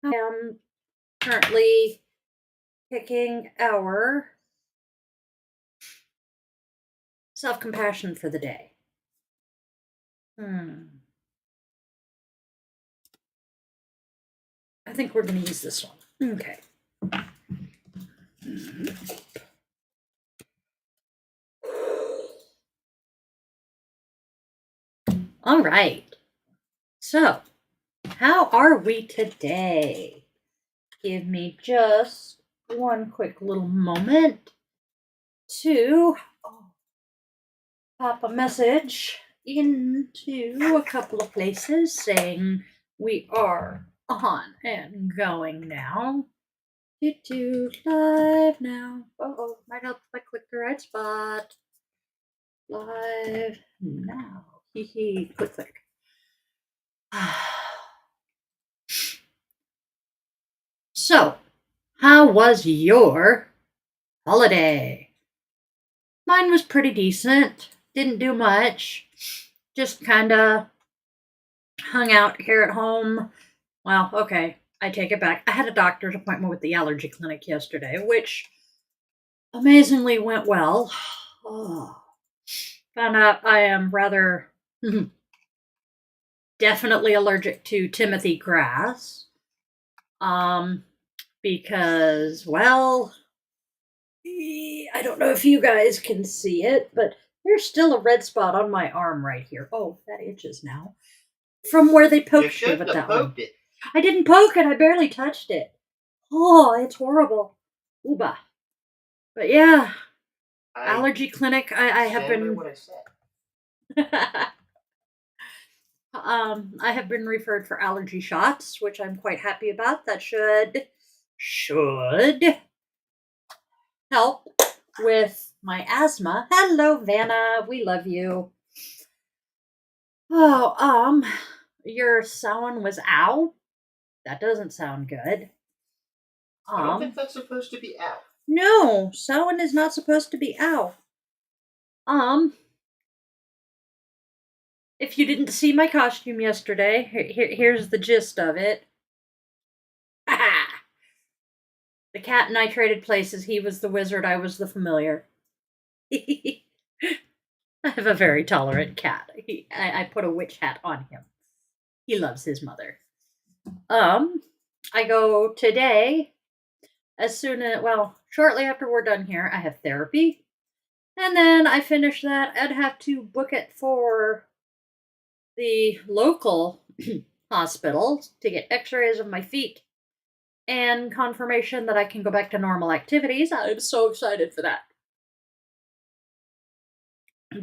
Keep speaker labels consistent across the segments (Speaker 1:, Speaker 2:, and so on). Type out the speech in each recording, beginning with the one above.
Speaker 1: am currently picking our self-compassion for the day. I think we're going to use this one. Okay. All right. So, how are we today? Give me just one quick little moment to pop a message into a couple of places saying we are on and going now. Live now. Might help if I click the right spot. Live now. Click. So, how was your holiday? Mine was pretty decent. Didn't do much. Just kind of hung out here at home. Well, okay, I take it back. I had a doctor's appointment with the allergy clinic yesterday, which amazingly went well. Found out I am rather definitely allergic to Timothy grass. Because, well, I don't know if you guys can see it, but there's still a red spot on my arm right here. Oh, that itches now. From where they poked me with that one. I didn't poke it. I barely touched it. Oh, it's horrible. Ooba. But yeah, allergy clinic. I have been. What I said. I have been referred for allergy shots, which I'm quite happy about. That should help with my asthma. Hello, Vanna. We love you. Oh, your sound was ow? That doesn't sound good.
Speaker 2: I don't think that's supposed to be ow.
Speaker 1: No, Samhain is not supposed to be ow. If you didn't see my costume yesterday, here's the gist of it. The cat and I traded places. He was the wizard, I was the familiar. I have a very tolerant cat. I put a witch hat on him. He loves his mother. I go today shortly after we're done here, I have therapy. And then I finish that. I'd have to book it for the local hospital to get x-rays of my feet and confirmation that I can go back to normal activities. I'm so excited for that.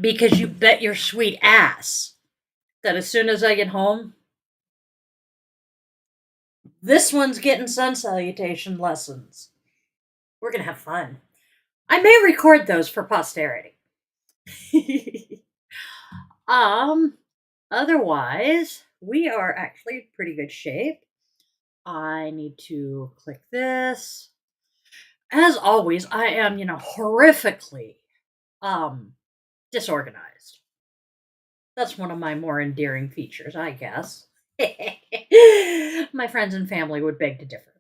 Speaker 1: Because you bet your sweet ass that as soon as I get home, this one's getting sun salutation lessons. We're going to have fun. I may record those for posterity. Otherwise, we are actually in pretty good shape. I need to click this. As always, I am, horrifically disorganized. That's one of my more endearing features, I guess. My friends and family would beg to differ.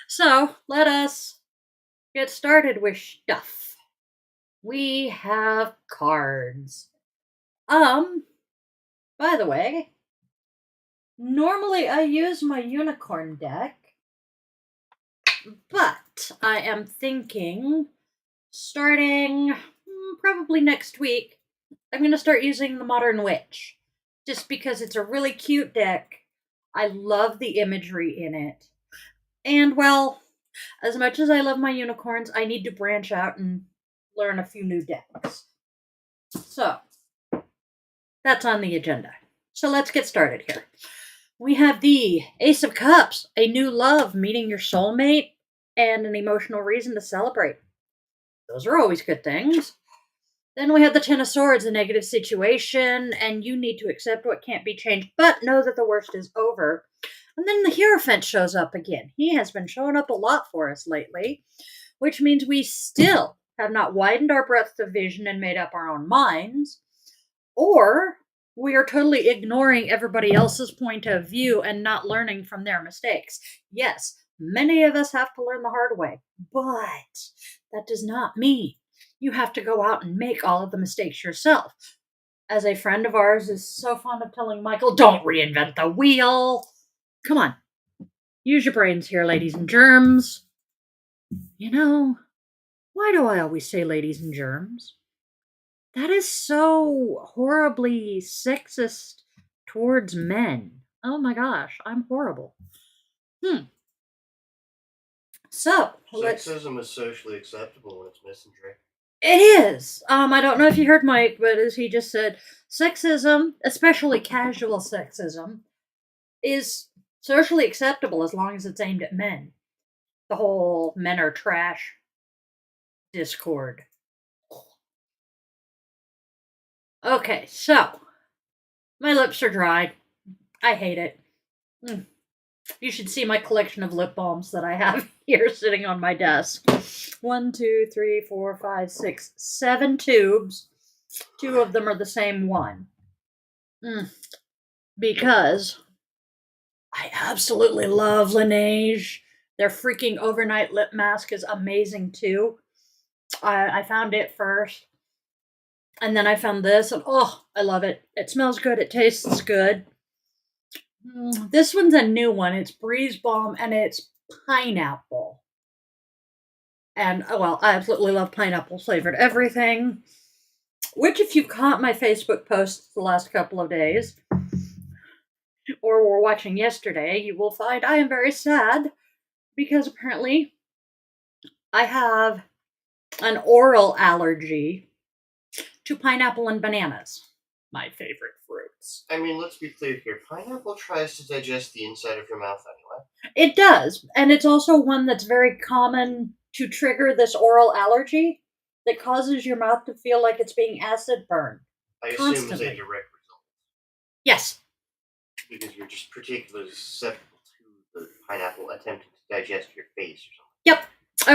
Speaker 1: So, let us get started with stuff. We have cards. By the way, normally I use my unicorn deck, but I am thinking starting probably next week, I'm going to start using the Modern Witch, just because it's a really cute deck. I love the imagery in it. And, well, as much as I love my unicorns, I need to branch out and learn a few new decks. So, that's on the agenda. So let's get started here. We have the Ace of Cups, a new love, meeting your soulmate, and an emotional reason to celebrate. Those are always good things. Then we have the Ten of Swords, a negative situation, and you need to accept what can't be changed, but know that the worst is over. And then the Hierophant shows up again. He has been showing up a lot for us lately, which means we still have not widened our breadth of vision and made up our own minds, or we are totally ignoring everybody else's point of view and not learning from their mistakes. Yes, many of us have to learn the hard way, but that does not mean you have to go out and make all of the mistakes yourself. As a friend of ours is so fond of telling Michael, don't reinvent the wheel. Come on, use your brains here, ladies and germs. You know, why do I always say ladies and germs? That is so horribly sexist towards men. Oh my gosh, I'm horrible. So,
Speaker 2: Sexism is socially acceptable when it's misandry.
Speaker 1: it is. I don't know if you heard Mike, but as he just said, sexism, especially casual sexism, is socially acceptable as long as it's aimed at men. The whole men are trash discord. Okay, so my lips are dry. I hate it. You should see my collection of lip balms that I have here sitting on my desk. 1, 2, 3, 4, 5, 6, 7 tubes. 2 of them are the same one. Because I absolutely love Laneige. Their freaking overnight lip mask is amazing too. I found it first. And then I found this, and oh, I love it. It smells good. It tastes good. This one's a new one. It's Breeze Balm, and it's pineapple. And, well, I absolutely love pineapple flavored everything. Which, if you caught my Facebook posts the last couple of days, or were watching yesterday, you will find I am very sad because apparently I have an oral allergy to pineapple and bananas. My favorite fruits.
Speaker 2: I mean, let's be clear here. Pineapple tries to digest the inside of your mouth anyway.
Speaker 1: It does, and it's also one that's very common to trigger this oral allergy that causes your mouth to feel like it's being acid burned.
Speaker 2: I assume as a direct result.
Speaker 1: Yes.
Speaker 2: Because you're just particularly susceptible to the pineapple attempting to digest your face or something.
Speaker 1: Yep.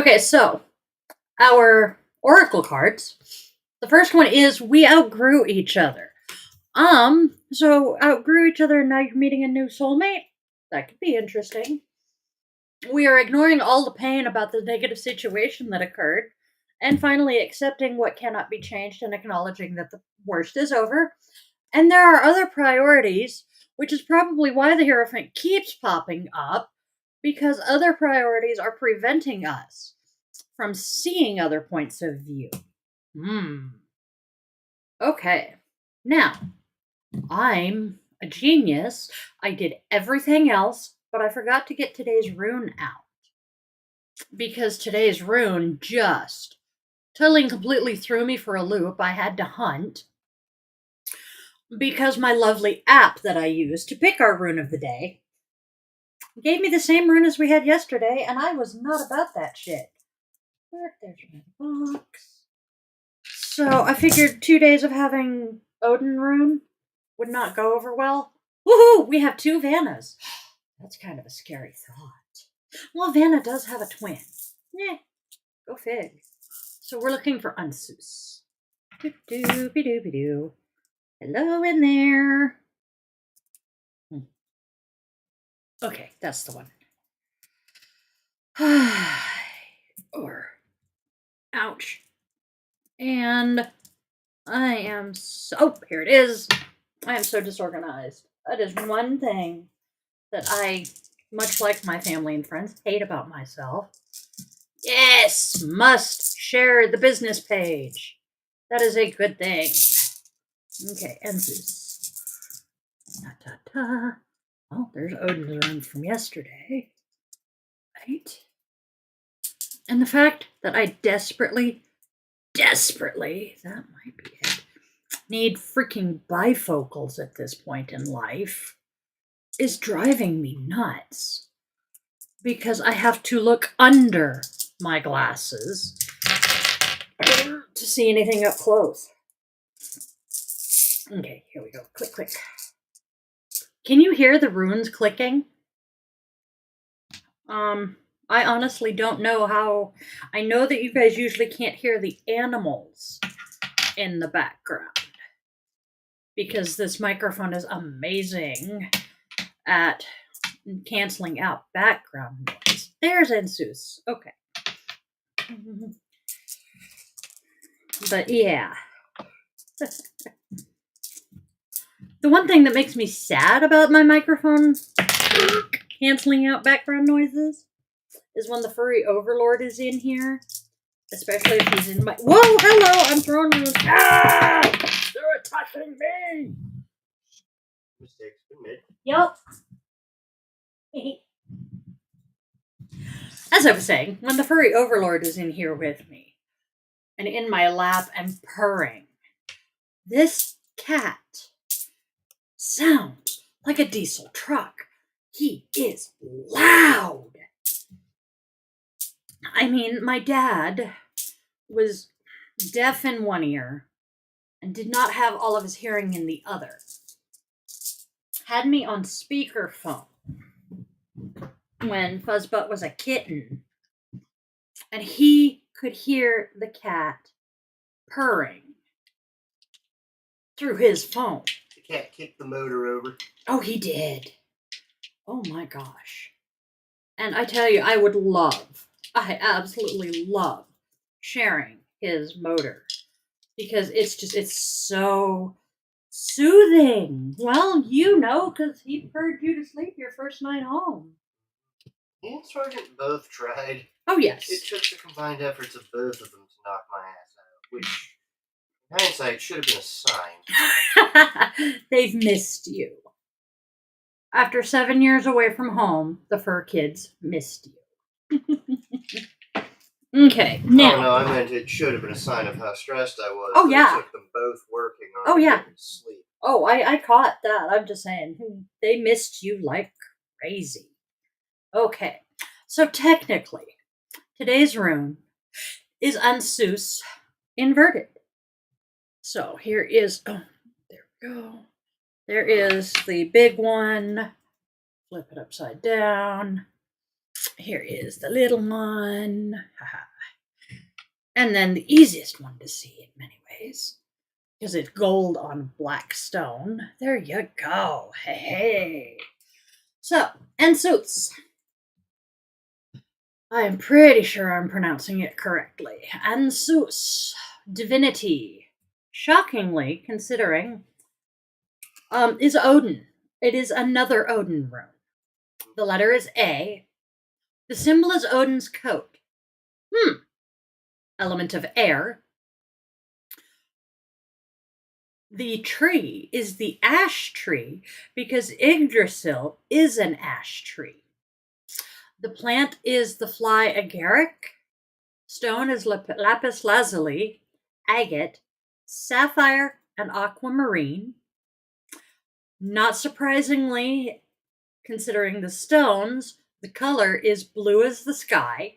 Speaker 1: Okay, so our oracle cards. The first one is we outgrew each other. So outgrew each other and now you're meeting a new soulmate? That could be interesting. We are ignoring all the pain about the negative situation that occurred and finally accepting what cannot be changed and acknowledging that the worst is over. And there are other priorities, which is probably why the Hierophant keeps popping up, because other priorities are preventing us from seeing other points of view. Okay. Now, I'm a genius. I did everything else, but I forgot to get today's rune out. Because today's rune just totally and completely threw me for a loop. I had to hunt. Because my lovely app that I use to pick our rune of the day gave me the same rune as we had yesterday, and I was not about that shit. There's my box. So I figured 2 days of having Odin rune would not go over well. Woohoo! We have 2 Vannas. That's kind of a scary thought. Well, Vanna does have a twin. Go fig. So we're looking for Unsus. Doo-doo-be-doo-be-doo. Hello in there. Okay, that's the one. Or, ouch. And I am so, here it is. I am so disorganized. That is one thing that I, much like my family and friends, hate about myself. Yes, must share the business page. That is a good thing. Okay, Ensus. Ta-ta-ta. Oh, there's Odin's rune from yesterday. Right? And the fact that I desperately, that might be it, need freaking bifocals at this point in life is driving me nuts. Because I have to look under my glasses to see anything up close. Okay, here we go. Click, click. Can you hear the runes clicking? I honestly don't know how. I know that you guys usually can't hear the animals in the background. because this microphone is amazing at canceling out background noise. There's Ensus. Okay. But yeah. The one thing that makes me sad about my microphone canceling out background noises is when the furry overlord is in here. Especially if he's in my... Whoa, hello! I'm throwing them... Ah! They're attacking me!
Speaker 2: Mistakes been made.
Speaker 1: Yup. As I was saying, when the furry overlord is in here with me, and in my lap and purring, this cat sounds like a diesel truck. He is loud. I mean, my dad was deaf in one ear and did not have all of his hearing in the other. Had me on speakerphone when Fuzzbutt was a kitten, and he could hear the cat purring through his phone.
Speaker 2: The cat kicked the motor over.
Speaker 1: Oh, he did. Oh my gosh. And I tell you, I absolutely love sharing his motor because it's so soothing. Well, you know, because he purred you to sleep your first night home.
Speaker 2: Me and Sergeant both tried.
Speaker 1: Oh, yes.
Speaker 2: It took the combined efforts of both of them to knock my ass out, which, in hindsight, should have been a sign.
Speaker 1: They've missed you. After 7 years away from home, the fur kids missed you. Okay, now.
Speaker 2: Oh, no, I meant it should have been a sign of how stressed I was.
Speaker 1: Oh, yeah.
Speaker 2: It took them both working on getting sleep.
Speaker 1: Oh, I caught that. I'm just saying. They missed you like crazy. Okay, so technically, today's rune is Ansus inverted. So here is, oh, there we go. There is the big one. Flip it upside down. Here is the little one. And then the easiest one to see in many ways, because it's gold on black stone. There you go. Hey. So, Ansus. I am pretty sure I'm pronouncing it correctly. Ansus. Divinity. Shockingly, considering, is Odin. It is another Odin rune. The letter is A. The symbol is Odin's coat. Element of air. The tree is the ash tree because Yggdrasil is an ash tree. The plant is the fly agaric. Stone is lapis lazuli, agate, sapphire, and aquamarine. Not surprisingly, considering the stones, the color is blue as the sky,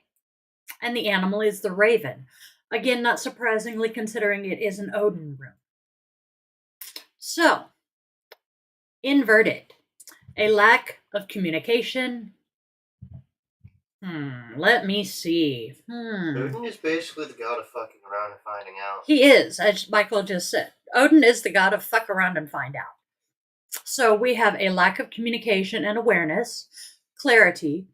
Speaker 1: and the animal is the raven. Again, not surprisingly, considering it is an Odin rune. So, inverted. A lack of communication. Let me see.
Speaker 2: Odin is basically the god of fucking around and finding out.
Speaker 1: He is, as Michael just said. Odin is the god of fuck around and find out. So we have a lack of communication and awareness, clarity,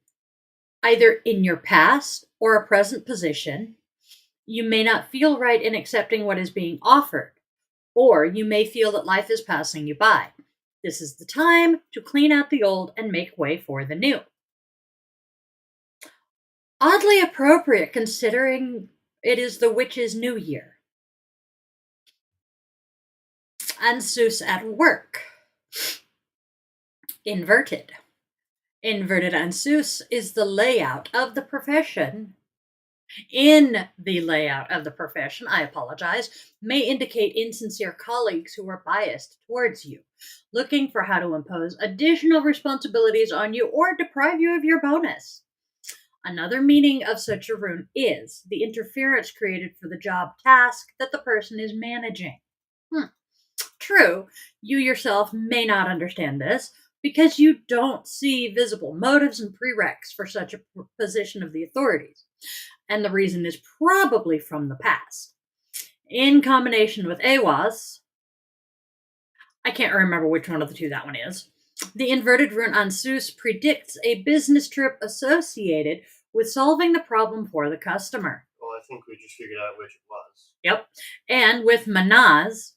Speaker 1: either in your past or a present position. You may not feel right in accepting what is being offered, or you may feel that life is passing you by. This is the time to clean out the old and make way for the new. Oddly appropriate considering it is the witch's new year. Ansus at work. Inverted. Inverted Ansus is the layout of the profession. In the layout of the profession, I apologize, may indicate insincere colleagues who are biased towards you, looking for how to impose additional responsibilities on you or deprive you of your bonus. Another meaning of such a rune is the interference created for the job task that the person is managing. True, you yourself may not understand this because you don't see visible motives and prereqs for such a position of the authorities. And the reason is probably from the past. In combination with Awas, I can't remember which one of the two that one is. The inverted rune on Zeus predicts a business trip associated with solving the problem for the customer.
Speaker 2: Well, I think we just figured out which it was.
Speaker 1: Yep. And with Manaz,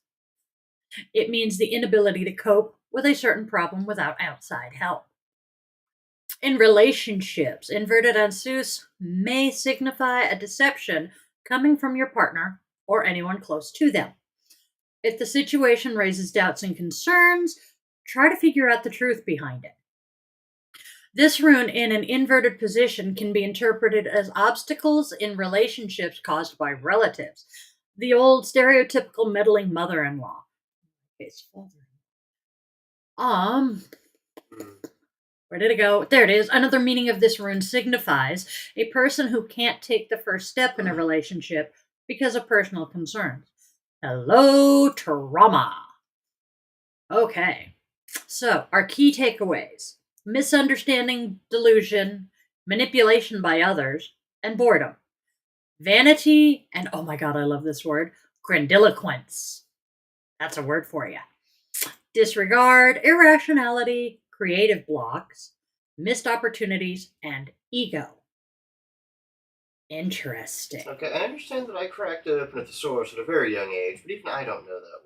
Speaker 1: it means the inability to cope with a certain problem without outside help. In relationships, inverted on Zeus may signify a deception coming from your partner or anyone close to them. If the situation raises doubts and concerns, try to figure out the truth behind it. This rune in an inverted position can be interpreted as obstacles in relationships caused by relatives. The old stereotypical meddling mother-in-law. His father. Where did it go? There it is. Another meaning of this rune signifies a person who can't take the first step in a relationship because of personal concerns. Hello, trauma. Okay, so our key takeaways: misunderstanding, delusion, manipulation by others, and boredom. Vanity, and oh my god, I love this word, grandiloquence. That's a word for you. Disregard, irrationality, creative blocks, missed opportunities, and ego. Interesting.
Speaker 2: Okay, I understand that I cracked it open at the source at a very young age, but even I don't know that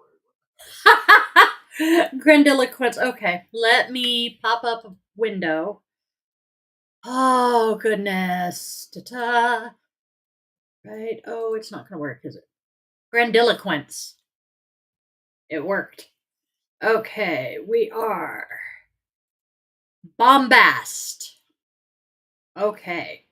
Speaker 2: word.
Speaker 1: Grandiloquence. Okay, let me pop up a window. Oh, goodness. Ta-ta. Right? Oh, it's not going to work, is it? Grandiloquence. It worked. Okay, we are bombast. Okay.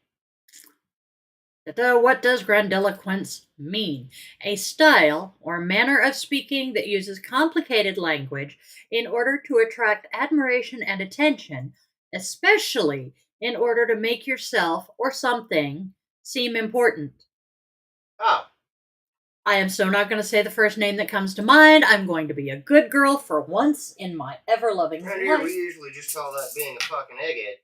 Speaker 1: What does grandiloquence mean? A style or manner of speaking that uses complicated language in order to attract admiration and attention, especially in order to make yourself or something seem important.
Speaker 2: Ah,
Speaker 1: I am so not going to say the first name that comes to mind. I'm going to be a good girl for once in my ever-loving
Speaker 2: around here we
Speaker 1: life.
Speaker 2: usually just call that being a fucking egghead.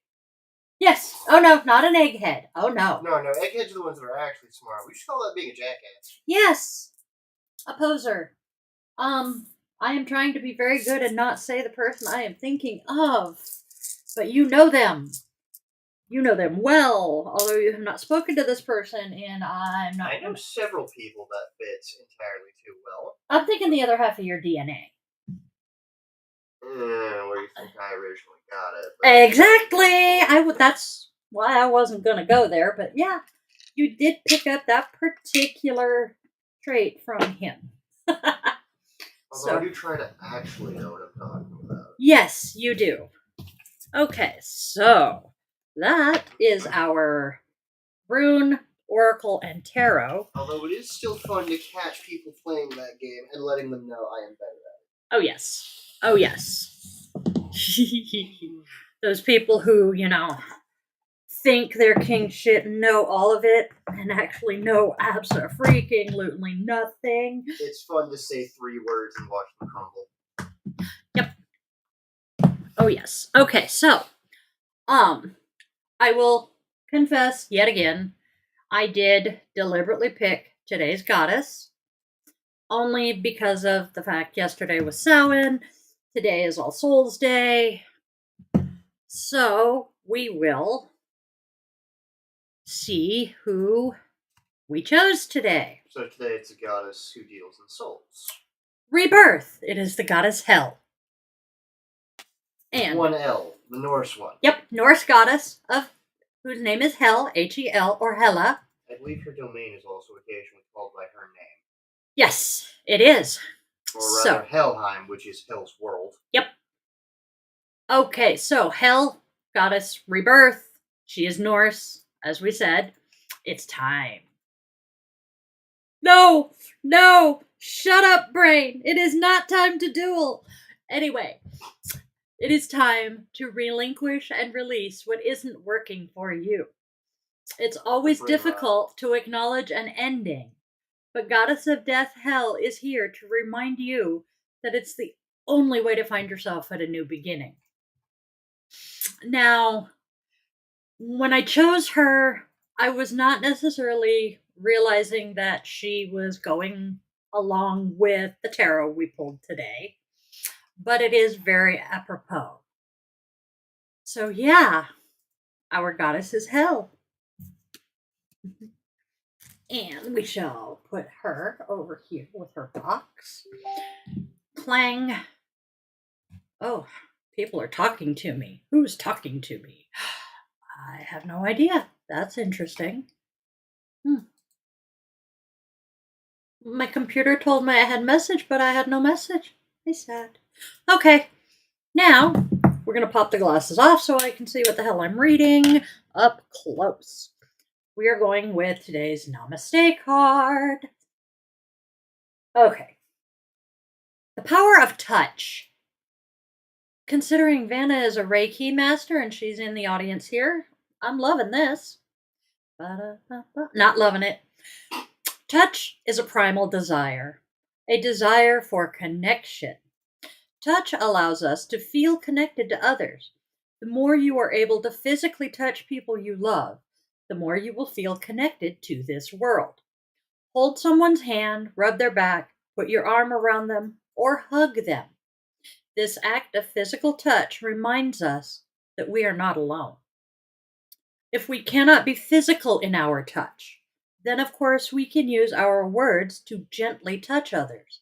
Speaker 1: Yes. Oh, no, not an egghead. Oh, no.
Speaker 2: No, eggheads are the ones that are actually smart. We just call that being a jackass.
Speaker 1: Yes. A poser. I am trying to be very good and not say the person I am thinking of. But you know them. You know them well, although you have not spoken to this person, and I'm not.
Speaker 2: I know several people that fits entirely too well.
Speaker 1: I'm thinking the other half of your DNA.
Speaker 2: Where do you think I originally got it?
Speaker 1: Exactly. That's why I wasn't gonna go there, but yeah, you did pick up that particular trait from him.
Speaker 2: Although I do try to actually know what I'm talking about.
Speaker 1: Yes, you do. Okay, so that is our rune, oracle, and tarot.
Speaker 2: Although it is still fun to catch people playing that game and letting them know I am better at it.
Speaker 1: Oh, yes. Oh, yes. Those people who, think they're king shit and know all of it and actually know abso-freaking-lutely nothing.
Speaker 2: It's fun to say 3 words and watch them crumble.
Speaker 1: Yep. Oh, yes. Okay, so, I will confess yet again, I did deliberately pick today's goddess, only because of the fact yesterday was Samhain, today is All Souls Day, so we will see who we chose today.
Speaker 2: So today it's a goddess who deals in souls.
Speaker 1: Rebirth. It is the goddess Hel. And
Speaker 2: 1 L, the Norse one.
Speaker 1: Yep, Norse goddess of whose name is Hel, Hel, or Hela.
Speaker 2: I believe her domain is also occasionally called by her name.
Speaker 1: Yes, it is.
Speaker 2: Or rather, Helheim, which is Hel's world.
Speaker 1: Yep. Okay, so Hel, goddess rebirth. She is Norse, as we said. It's time. No! Shut up, brain! It is not time to duel! Anyway, it is time to relinquish and release what isn't working for you. It's always difficult to acknowledge an ending, but Goddess of Death Hel is here to remind you that it's the only way to find yourself at a new beginning. Now, when I chose her, I was not necessarily realizing that she was going along with the tarot we pulled today. but it is very apropos. So, yeah, our goddess is Hell. And we shall put her over here with her box. Clang. Oh, people are talking to me. Who's talking to me? I have no idea. That's interesting. My computer told me I had message, but I had no message. I sad. Okay, now we're going to pop the glasses off so I can see what the hell I'm reading up close. We are going with today's Namaste card. Okay. The power of touch. Considering Vanna is a Reiki master and she's in the audience here, I'm loving this. Not loving it. Touch is a primal desire, a desire for connection. Touch allows us to feel connected to others. The more you are able to physically touch people you love, the more you will feel connected to this world. Hold someone's hand, rub their back, put your arm around them, or hug them. This act of physical touch reminds us that we are not alone. If we cannot be physical in our touch, then of course we can use our words to gently touch others.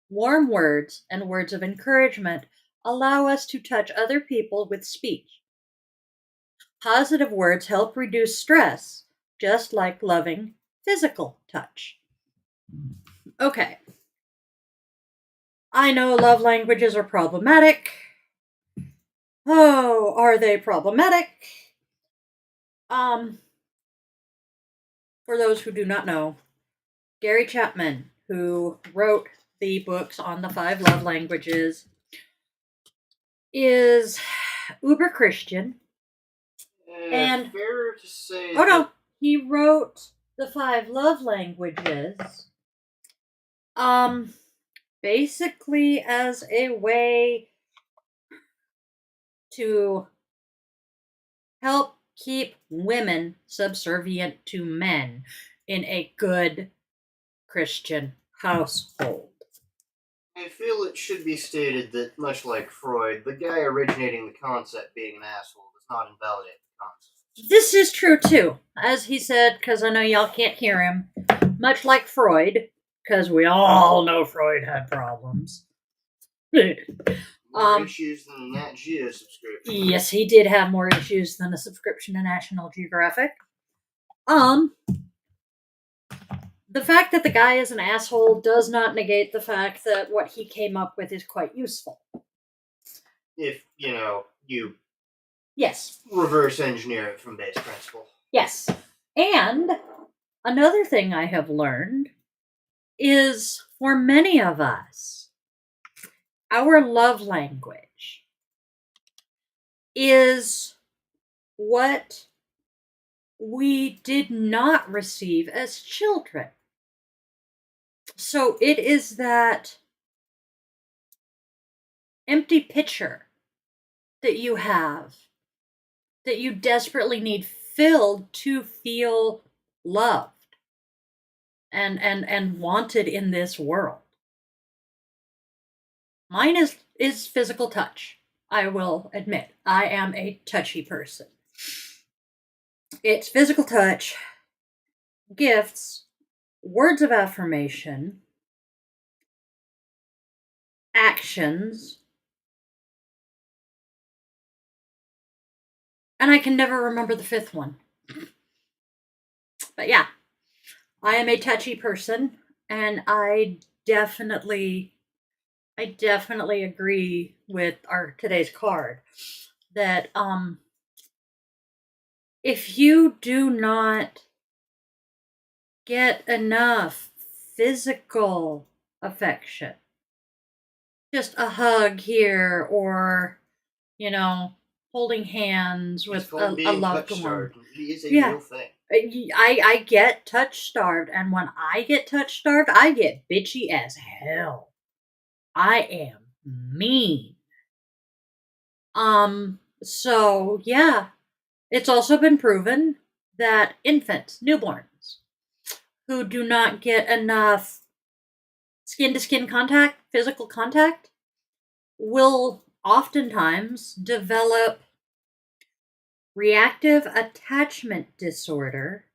Speaker 1: Warm words and words of encouragement allow us to touch other people with speech. Positive words help reduce stress, just like loving physical touch. Okay. I know love languages are problematic. Oh, are they problematic? For those who do not know, Gary Chapman, who wrote the books on the 5 love languages, is uber Christian. And
Speaker 2: fair to say.
Speaker 1: Oh no, he wrote the 5 love languages basically as a way to help keep women subservient to men in a good Christian household.
Speaker 2: I feel it should be stated that, much like Freud, the guy originating the concept being an asshole does not invalidate the concept.
Speaker 1: This is true too, as he said, because I know y'all can't hear him. Much like Freud, because we all know Freud had problems.
Speaker 2: More issues than the Nat Geo subscription.
Speaker 1: Yes, he did have more issues than a subscription to National Geographic. The fact that the guy is an asshole does not negate the fact that what he came up with is quite useful.
Speaker 2: If, you
Speaker 1: Yes.
Speaker 2: reverse engineer it from base principle.
Speaker 1: Yes. And another thing I have learned is for many of us, our love language is what we did not receive as children. So it is that empty pitcher that you have, that you desperately need filled to feel loved and wanted in this world. Mine is physical touch. I will admit, I am a touchy person. It's physical touch, gifts, words of affirmation, actions, and I can never remember the 5th one. But yeah, I am a touchy person, and I definitely agree with our today's card that if you do not get enough physical affection, just a hug here or holding hands with a loved one.
Speaker 2: It is a real thing.
Speaker 1: I get touch starved, and when I get touch starved, I get bitchy as hell. I am mean. So yeah, it's also been proven that infants, newborns, who do not get enough skin to skin contact, physical contact, will oftentimes develop reactive attachment disorder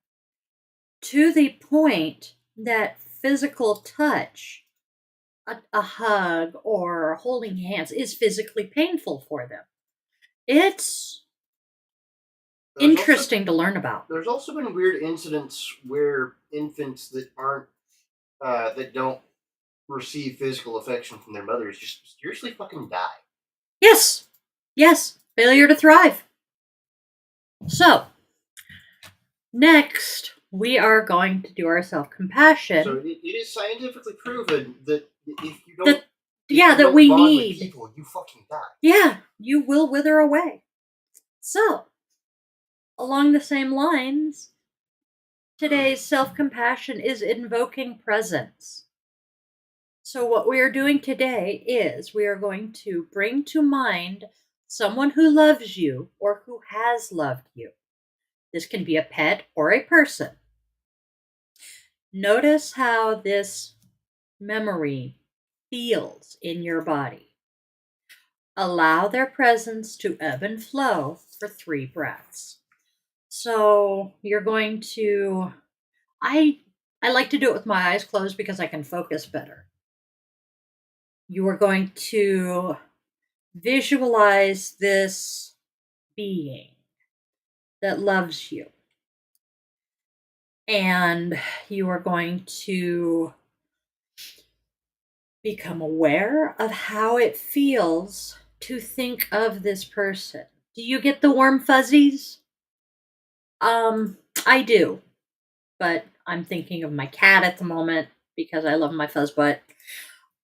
Speaker 1: to the point that physical touch, a hug or holding hands, is physically painful for them. It's
Speaker 2: There's also
Speaker 1: interesting to learn about.
Speaker 2: there's also been weird incidents where infants that aren't that don't receive physical affection from their mothers just mysteriously fucking die.
Speaker 1: Yes, yes, failure to thrive. So, next, we are going to do our self compassion.
Speaker 2: So it is scientifically proven that if you don't,
Speaker 1: That, yeah,
Speaker 2: you
Speaker 1: that
Speaker 2: don't
Speaker 1: we
Speaker 2: bond with
Speaker 1: need.
Speaker 2: people, you fucking die.
Speaker 1: Yeah, you will wither away. So, along the same lines, today's self compassion is invoking presence. So, what we are doing today is we are going to bring to mind someone who loves you or who has loved you. This can be a pet or a person. Notice how this memory feels in your body. Allow their presence to ebb and flow for 3 breaths. So you're going to, I like to do it with my eyes closed because I can focus better. You are going to visualize this being that loves you. And you are going to become aware of how it feels to think of this person. Do you get the warm fuzzies? I do, but I'm thinking of my cat at the moment because I love my fuzz butt.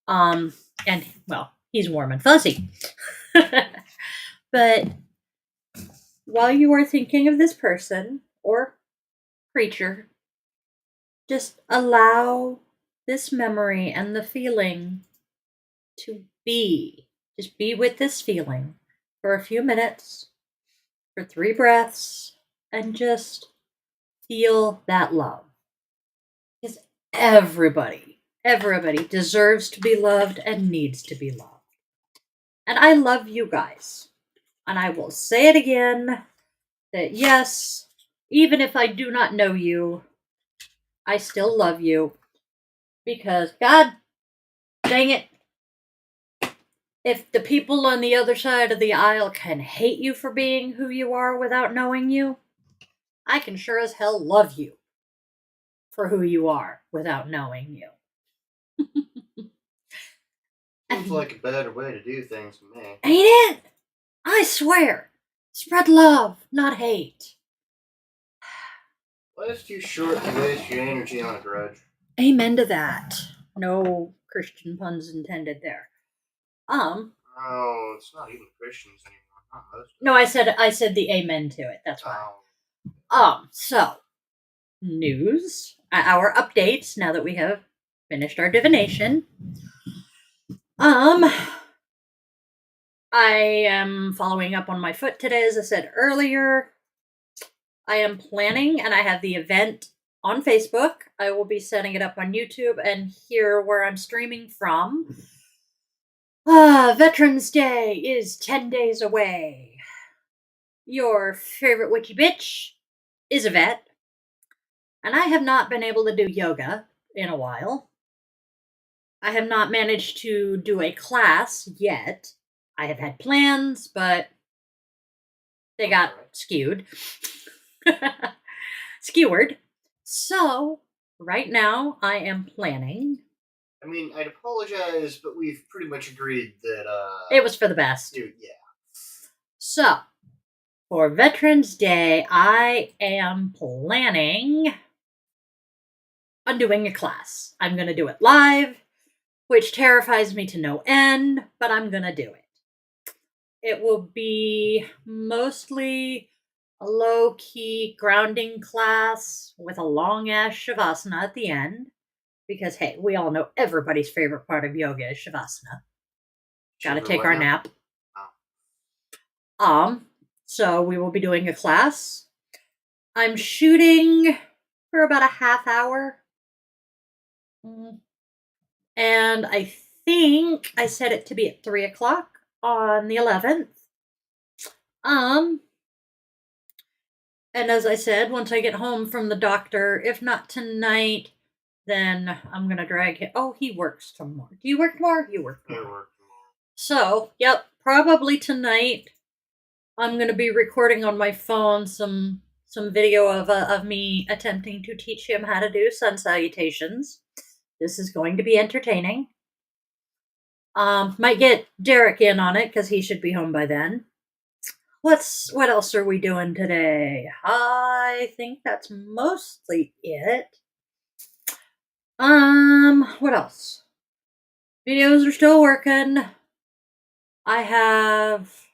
Speaker 1: And well, he's warm and fuzzy. But while you are thinking of this person or creature, just allow this memory and the feeling to be. Just be with this feeling for a few minutes, for 3 breaths, and just feel that love. Because everybody deserves to be loved and needs to be loved. And I love you guys. And I will say it again that yes, even if I do not know you, I still love you. Because, God dang it, if the people on the other side of the aisle can hate you for being who you are without knowing you, I can sure as hell love you for who you are without knowing you.
Speaker 2: Seems like a better way to do things to me.
Speaker 1: Ain't it? I swear. Spread love, not hate.
Speaker 2: Life's too short to waste your energy on a grudge.
Speaker 1: Amen to that. No Christian puns intended there.
Speaker 2: Oh, it's not even Christians anymore. Not most.
Speaker 1: No, I said the amen to it. That's why. So news, our updates now that we have finished our divination. I am following up on my foot today, as I said earlier. I am planning, and I have the event on Facebook. I will be setting it up on YouTube and here where I'm streaming from. Veterans Day is 10 days away. Your favorite witchy bitch is a vet, and I have not been able to do yoga in a while. I have not managed to do a class yet. I have had plans, but they got skewed. Skewered. So, right now, I am planning.
Speaker 2: I mean, I'd apologize, but we've pretty much agreed that,
Speaker 1: It was for the best.
Speaker 2: Dude, yeah.
Speaker 1: So, for Veterans Day, I am planning on doing a class. I'm going to do it live, which terrifies me to no end, but I'm going to do it. It will be mostly a low-key grounding class with a long-ass shavasana at the end. Because, hey, we all know everybody's favorite part of yoga is shavasana. Gotta take our nap. So we will be doing a class. I'm shooting for about a half hour. And I think I set it to be at 3 o'clock on the 11th. Um, and as I said, once I get home from the doctor, if not tonight, then I'm gonna drag him. Oh, he works tomorrow. Do you work tomorrow? You work
Speaker 2: I
Speaker 1: tomorrow.
Speaker 2: work
Speaker 1: So, yep, probably tonight. I'm gonna be recording on my phone some video of me attempting to teach him how to do sun salutations. This is going to be entertaining. Might get Derek in on it because he should be home by then. What else are we doing today? I think that's mostly it. What else? Videos are still working. I have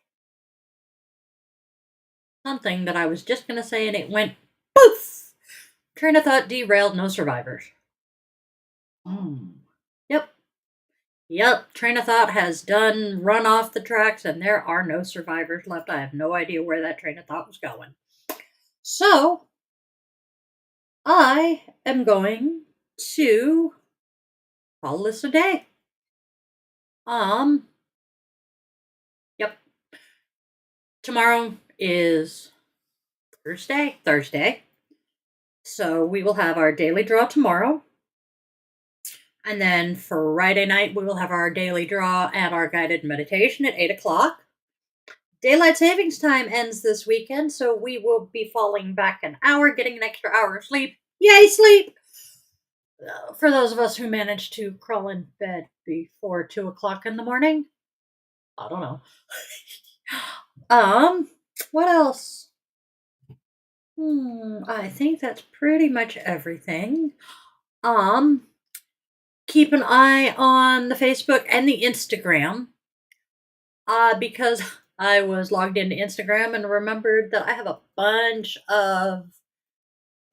Speaker 1: something that I was just gonna say and it went poof! Train of thought derailed, no survivors. Yep. Yep. Train of thought has run off the tracks and there are no survivors left. I have no idea where that train of thought was going. So, I am going to call this a day. Yep. Tomorrow is Thursday. So we will have our daily draw tomorrow. And then Friday night, we will have our daily draw and our guided meditation at 8 o'clock. Daylight savings time ends this weekend, so we will be falling back an hour, getting an extra hour of sleep. Yay, sleep! For those of us who managed to crawl in bed before 2 o'clock in the morning, I don't know. What else? I think that's pretty much everything. Keep an eye on the Facebook and the Instagram. Because I was logged into Instagram and remembered that I have a bunch of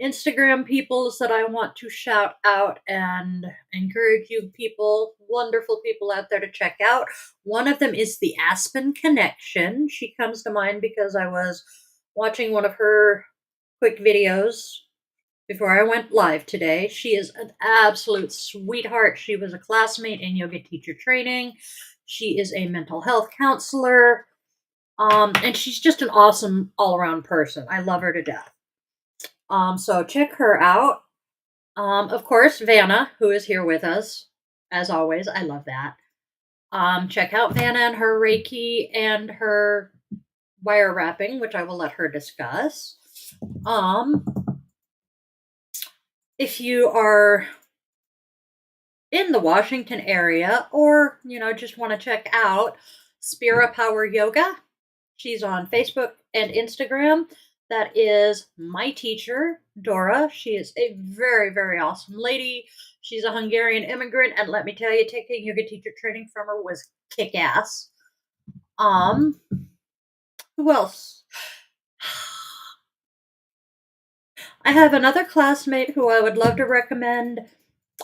Speaker 1: Instagram peoples that I want to shout out and encourage you people, wonderful people out there to check out. One of them is the Aspen Connection. She comes to mind because I was watching one of her quick videos before I went live today. She is an absolute sweetheart. She was a classmate in yoga teacher training. She is a mental health counselor. And she's just an awesome all-around person. I love her to death. So check her out. Of course, Vanna, who is here with us, as always. I love that. Check out Vanna and her Reiki and her wire wrapping, which I will let her discuss. If you are in the Washington area or, just want to check out Spira Power Yoga, she's on Facebook and Instagram. That is my teacher, Dora. She is a very, very awesome lady. She's a Hungarian immigrant, and let me tell you, taking yoga teacher training from her was kick-ass. Who else? I have another classmate who I would love to recommend,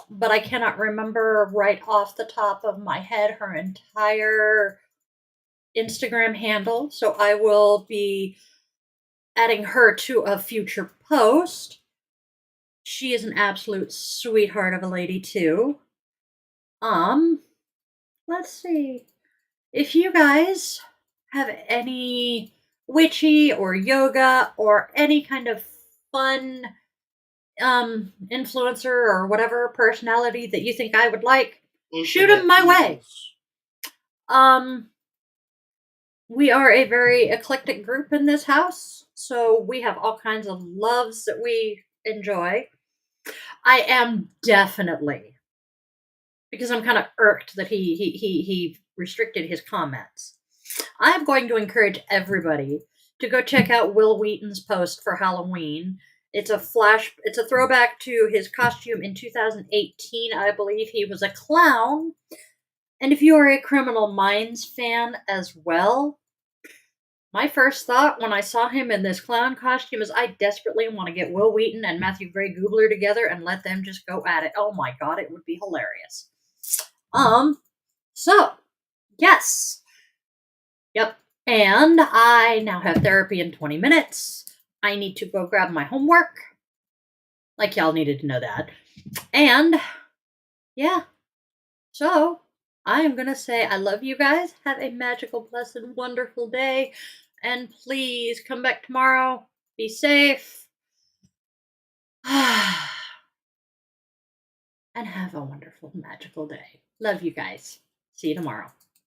Speaker 1: but I cannot remember right off the top of my head her entire Instagram handle, so I will be adding her to a future post. She is an absolute sweetheart of a lady too. Let's see. If you guys have any witchy or yoga or any kind of fun influencer or whatever personality that you think I would like, shoot them my way. We are a very eclectic group in this house, so we have all kinds of loves that we enjoy. I am definitely, because I'm kind of irked that he restricted his comments. I'm going to encourage everybody to go check out Will Wheaton's post for Halloween. It's a throwback to his costume in 2018. I believe he was a clown. And if you are a Criminal Minds fan as well, my first thought when I saw him in this clown costume is I desperately want to get Will Wheaton and Matthew Gray Gubler together and let them just go at it. Oh my god, it would be hilarious. So, yes. Yep. And I now have therapy in 20 minutes. I need to go grab my homework. Like y'all needed to know that. And, yeah. So, I am going to say I love you guys. Have a magical, blessed, wonderful day. And please come back tomorrow. Be safe. And have a wonderful, magical day. Love you guys. See you tomorrow.